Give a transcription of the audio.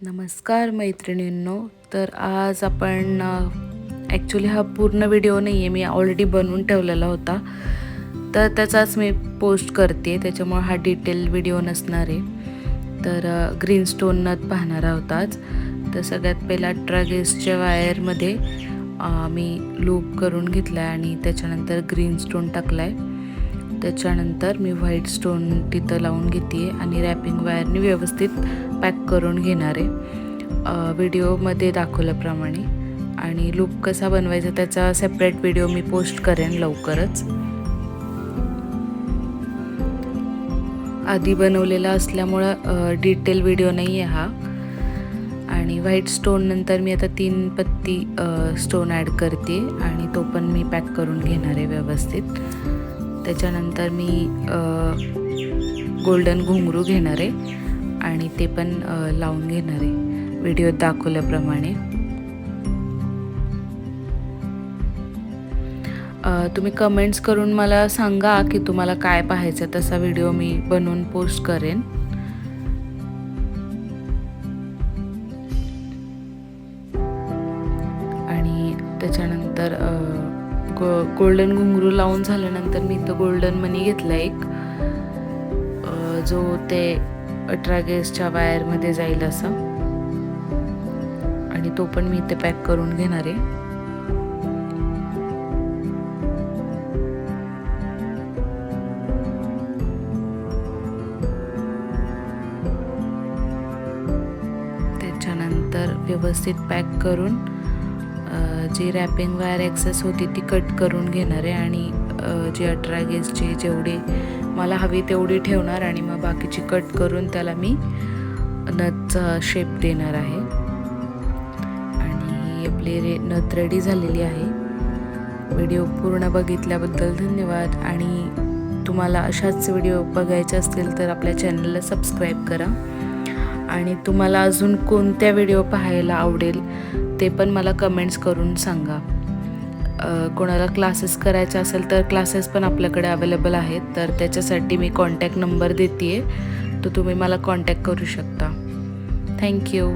नमस्कार मैत्रिणींनो. तर आज आपण ॲक्च्युली हा पूर्ण व्हिडिओ नाही आहे, मी ऑलरेडी बनवून ठेवलेला होता, तर त्याचाच मी पोस्ट करते, त्याच्यामुळे हा डिटेल व्हिडिओ नसणार आहे. तर ग्रीन स्टोन नथ पाहणार आहोत आज. तर सगळ्यात पहिला 18 गेजच्या वायरमध्ये मी लूप करून घेतला आहे आणि त्याच्यानंतर ग्रीन स्टोन टाकला आहे. त्याच्यानंतर मी व्हाईट स्टोन तिथं लावून घेते आहे आणि रॅपिंग वायरने व्यवस्थित पॅक करून घेणार आहे व्हिडिओमध्ये दाखवल्याप्रमाणे. आणि लूप कसा बनवायचा त्याचा सेपरेट व्हिडिओ मी पोस्ट करेन लवकरच. आधी बनवलेला असल्यामुळं डिटेल व्हिडिओ नाही आहे हा. आणि व्हाईट स्टोन नंतर मी आता 3 पत्ती स्टोन ॲड करते आणि तो पण मी पॅक करून घेणार आहे व्यवस्थित. त्याच्यानंतर मी गोल्डन घुंगरू घेणार आहे आणि ते पण लावून घेणार आहे व्हिडिओत दाखवल्याप्रमाणे. तुम्ही कमेंट्स करून मला सांगा की तुम्हाला काय पाहायचं, तसा व्हिडिओ मी बनवून पोस्ट करेन. आणि त्याच्यानंतर गोल्डन घुंगरू लावून झाल्यानंतर मी इथं गोल्डन मनी घेतला एक, जो ते 18 गेजच्या वायरमध्ये जाईल असा, आणि तो पण मी इथे पॅक करून घेणार आहे. त्याच्यानंतर व्यवस्थित पॅक करून जी रॅपिंग वायर एक्सेस होती ती कट करून घेणार आहे आणि जी 18 गेजची जेवढी मला हवी तेवढी ठेवणार आणि मग बाकीची कट करून त्याला मी नथचा शेप देणार आहे. आणि आपली नथ रेडी झालेली आहे. व्हिडिओ पूर्ण बघितल्याबद्दल धन्यवाद. आणि तुम्हाला अशाच व्हिडिओ बघायचे असतील तर आपल्या चॅनलला सबस्क्राईब करा. आणि तुम्हाला अजून कोणत्या व्हिडिओ पाहायला आवडेल ते पण मला कमेंट्स करून सांगा. कोणाला क्लासेस करायचे असेल तर क्लासेस पण आपल्याकडे अवेलेबल आहेत, तर त्याच्यासाठी मी कॉन्टॅक्ट नंबर देते आहे, तर तुम्ही मला कॉन्टॅक्ट करू शकता. थँक्यू.